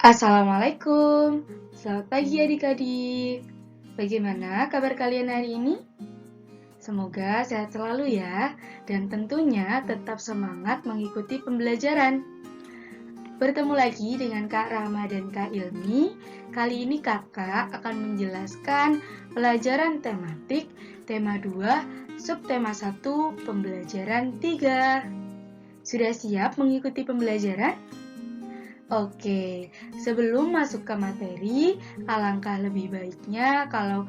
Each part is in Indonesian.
Assalamualaikum, selamat pagi adik-adik. Bagaimana kabar kalian hari ini? Semoga sehat selalu ya, dan tentunya tetap semangat mengikuti pembelajaran. Bertemu lagi dengan Kak Rama dan Kak Ilmi. Kali ini kakak akan menjelaskan pelajaran tematik tema 2, subtema 1, pembelajaran 3. Sudah siap mengikuti pembelajaran? Oke, sebelum masuk ke materi, alangkah lebih baiknya kalau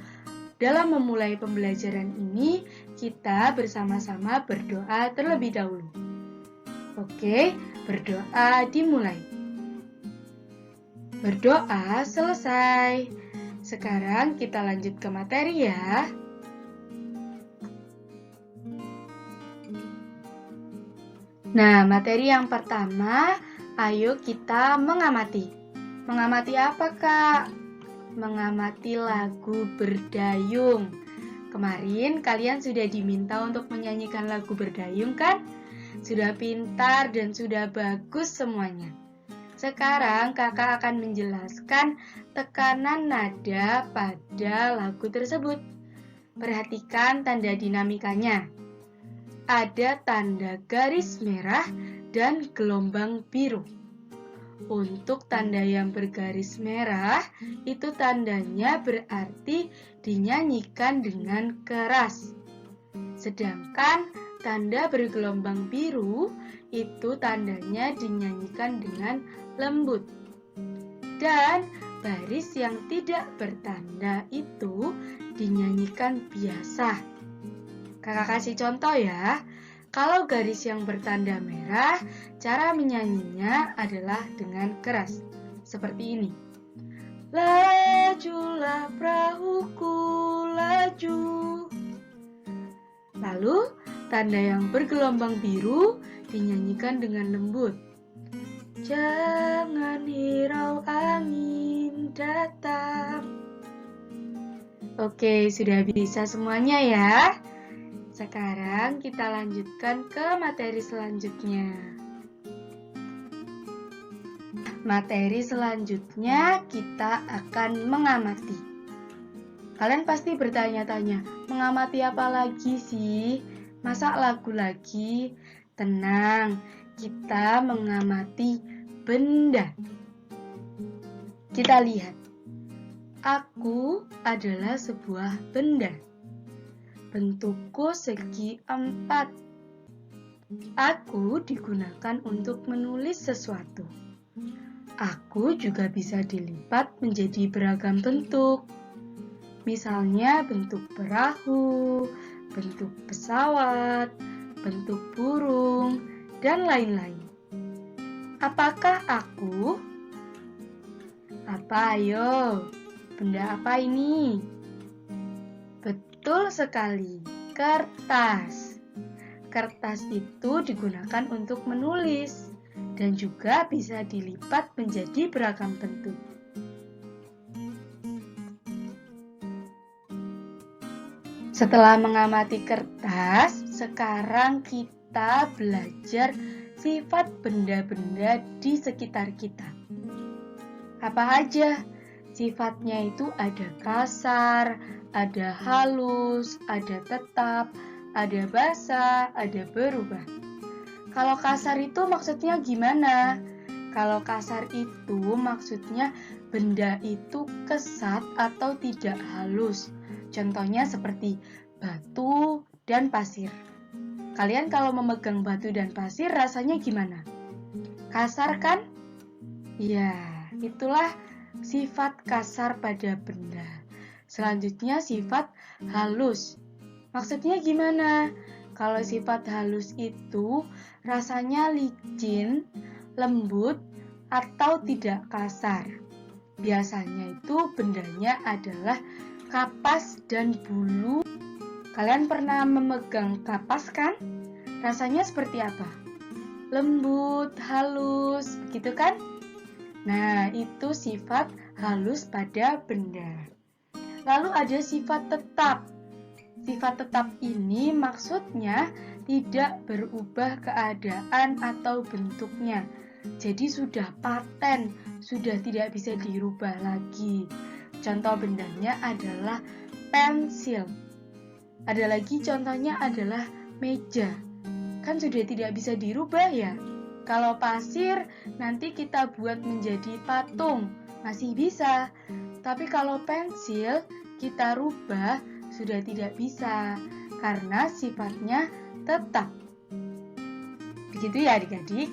dalam memulai pembelajaran ini, kita bersama-sama berdoa terlebih dahulu. Oke, berdoa dimulai. Berdoa selesai. Sekarang kita lanjut ke materi ya. Nah, materi yang pertama, ayo kita mengamati. Mengamati apa, Kak? Mengamati lagu Berdayung. Kemarin kalian sudah diminta untuk menyanyikan lagu Berdayung kan? Sudah pintar dan sudah bagus semuanya. Sekarang kakak akan menjelaskan tekanan nada pada lagu tersebut. Perhatikan tanda dinamikanya. Ada tanda garis merah dan gelombang biru. Untuk tanda yang bergaris merah, itu tandanya berarti dinyanyikan dengan keras. Sedangkan tanda bergelombang biru, itu tandanya dinyanyikan dengan lembut. Dan baris yang tidak bertanda itu dinyanyikan biasa. Kakak kasih contoh ya. Kalau garis yang bertanda merah, cara menyanyinya adalah dengan keras. Seperti ini. Lajulah perahuku, laju. Lalu, tanda yang bergelombang biru dinyanyikan dengan lembut. Jangan hirau angin datang. Oke, sudah bisa semuanya ya. Sekarang kita lanjutkan ke materi selanjutnya. Materi selanjutnya kita akan mengamati. Kalian pasti bertanya-tanya, mengamati apa lagi sih? Masa lagu lagi? Tenang, kita mengamati benda. Kita lihat. Aku adalah sebuah benda. Bentukku segi 4. Aku digunakan untuk menulis sesuatu. Aku juga bisa dilipat menjadi beragam bentuk. Misalnya bentuk perahu, bentuk pesawat, bentuk burung, dan lain-lain. Apakah aku? Apa ayo? Benda apa ini? Betul sekali, kertas. Kertas itu digunakan untuk menulis dan juga bisa dilipat menjadi beragam bentuk. Setelah mengamati kertas, sekarang kita belajar sifat benda-benda di sekitar kita. Apa aja? Sifatnya itu ada kasar, ada halus, ada tetap, ada basah, ada berubah. Kalau kasar itu maksudnya gimana? Kalau kasar itu maksudnya benda itu kesat atau tidak halus. Contohnya seperti batu dan pasir. Kalian kalau memegang batu dan pasir rasanya gimana? Kasar kan? Ya, itulah sifat kasar pada benda. Selanjutnya sifat halus. Maksudnya gimana? Kalau sifat halus itu rasanya licin, lembut, atau tidak kasar. Biasanya itu bendanya adalah kapas dan bulu. Kalian pernah memegang kapas kan? Rasanya seperti apa? Lembut, halus, begitu kan? Nah, itu sifat halus pada benda. Lalu ada sifat tetap. Sifat tetap ini maksudnya tidak berubah keadaan atau bentuknya. jadi sudah paten, sudah tidak bisa dirubah lagi. Contoh bendanya adalah pensil. Ada lagi contohnya adalah meja. Kan sudah tidak bisa dirubah ya. Kalau pasir nanti kita buat menjadi patung, masih bisa. Tapi kalau pensil kita rubah sudah tidak bisa karena sifatnya tetap. Begitu ya adik-adik.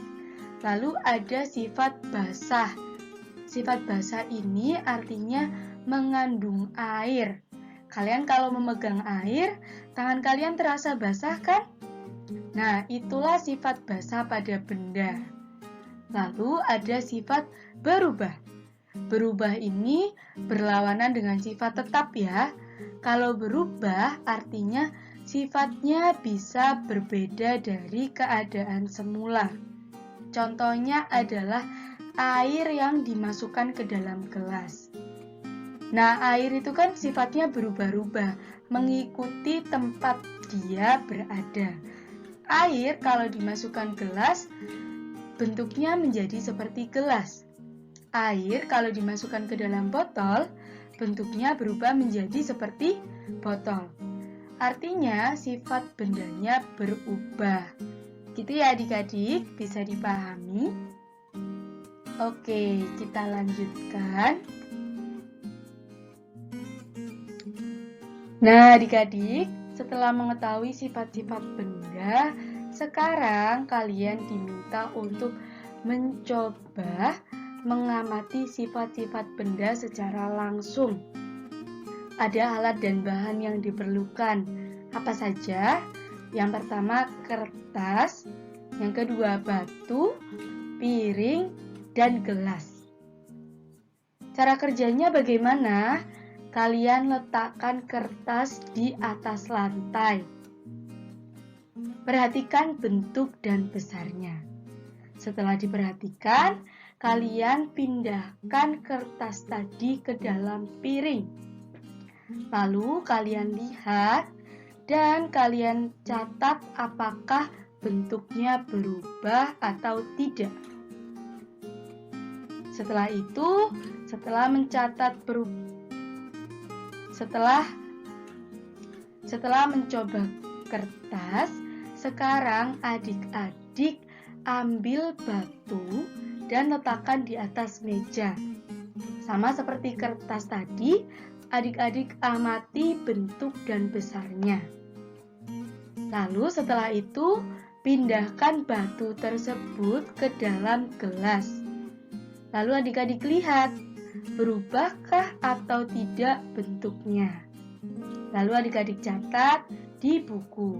Lalu ada sifat basah. Sifat basah ini artinya mengandung air. Kalian kalau memegang air, tangan kalian terasa basah kan? Nah, itulah sifat basah pada benda. Lalu ada sifat berubah. Berubah ini berlawanan dengan sifat tetap ya. Kalau berubah artinya sifatnya bisa berbeda dari keadaan semula. Contohnya adalah air yang dimasukkan ke dalam gelas. Nah, air itu kan sifatnya berubah-ubah, mengikuti tempat dia berada. Air kalau dimasukkan gelas, bentuknya menjadi seperti gelas. Air kalau dimasukkan ke dalam botol, bentuknya berubah menjadi seperti botol. Artinya sifat bendanya berubah. Gitu ya adik-adik, bisa dipahami? Oke, kita lanjutkan. Nah adik-adik, setelah mengetahui sifat-sifat benda, sekarang kalian diminta untuk mencoba mengamati sifat-sifat benda secara langsung. Ada alat dan bahan yang diperlukan. Apa saja? Yang pertama kertas, yang kedua batu, piring, dan gelas. Cara kerjanya bagaimana? Kalian letakkan kertas di atas lantai. Perhatikan bentuk dan besarnya. Setelah diperhatikan, kalian pindahkan kertas tadi ke dalam piring. Lalu kalian lihat dan kalian catat apakah bentuknya berubah atau tidak. Setelah itu, setelah mencoba kertas, sekarang adik-adik ambil batu dan letakkan di atas meja. Sama seperti kertas tadi, adik-adik amati bentuk dan besarnya. Lalu setelah itu, pindahkan batu tersebut ke dalam gelas. Lalu adik-adik lihat, berubahkah atau tidak bentuknya. Lalu adik-adik catat di buku.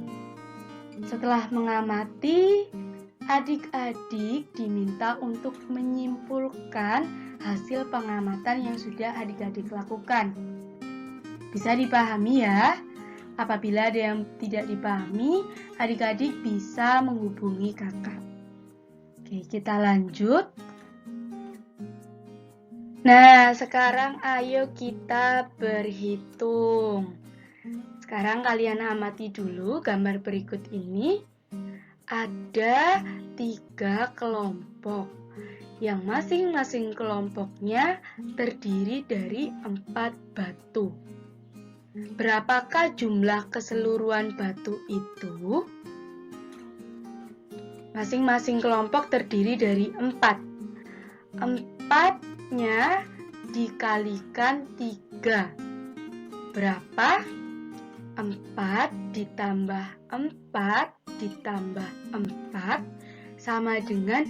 Setelah mengamati, adik-adik diminta untuk menyimpulkan hasil pengamatan yang sudah adik-adik lakukan. Bisa dipahami ya? Apabila ada yang tidak dipahami, adik-adik bisa menghubungi kakak. Oke, kita lanjut. Nah, sekarang ayo kita berhitung. Sekarang kalian amati dulu gambar berikut ini. Ada 3 kelompok, yang masing-masing kelompoknya terdiri dari 4 batu. Berapakah jumlah keseluruhan batu itu? Masing-masing kelompok terdiri dari 4. 4-nya dikalikan 3. Berapa? 4 ditambah 4 ditambah 4 sama dengan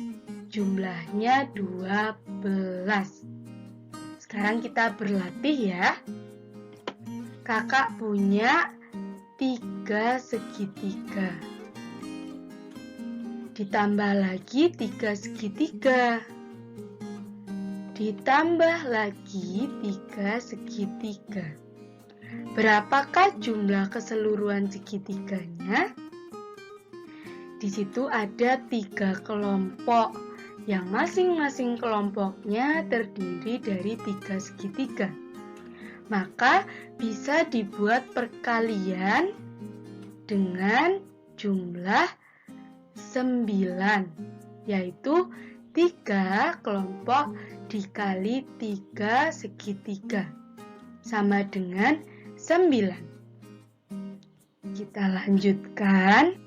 jumlahnya 12. Sekarang kita berlatih ya. Kakak punya 3 segitiga. Ditambah lagi 3 segitiga. Ditambah lagi 3 segitiga. Berapakah jumlah keseluruhan segitiganya? Di situ ada 3 kelompok, yang masing-masing kelompoknya terdiri dari 3 segitiga. Maka bisa dibuat perkalian dengan jumlah 9, yaitu 3 kelompok dikali 3 segitiga sama dengan 9. Kita lanjutkan.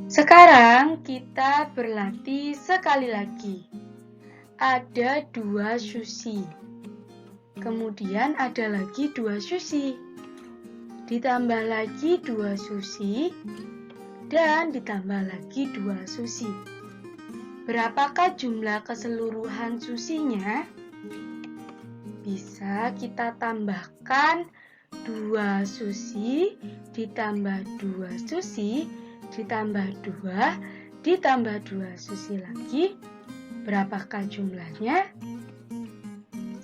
Sekarang kita berlatih sekali lagi. Ada 2 susi. Kemudian ada lagi 2 susi. Ditambah lagi 2 susi. Dan ditambah lagi 2 susi. Berapakah jumlah keseluruhan susinya? Bisa kita tambahkan 2 susi ditambah 2 susi ditambah 2 ditambah 2 susi lagi. Berapakah jumlahnya?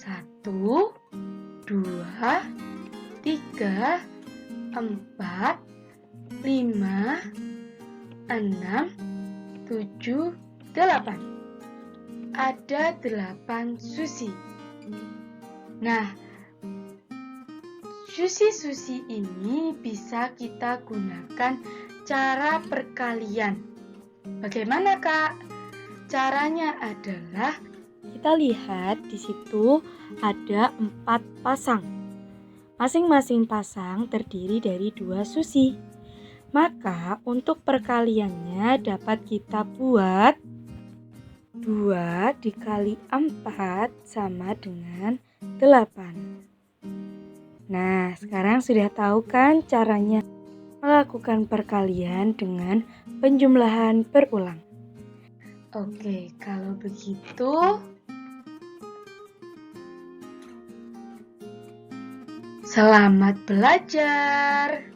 1, 2, 3, 4, 5, 6, 7, 8. Ada 8 susi. Nah, susi-susi ini bisa kita gunakan cara perkalian. Bagaimana, Kak? Caranya adalah kita lihat di situ ada 4 pasang. Masing-masing pasang terdiri dari 2 susi. Maka untuk perkaliannya dapat kita buat 2 dikali 4 sama dengan 8. Nah, sekarang sudah tahu kan caranya melakukan perkalian dengan penjumlahan berulang. Oke, kalau begitu selamat belajar.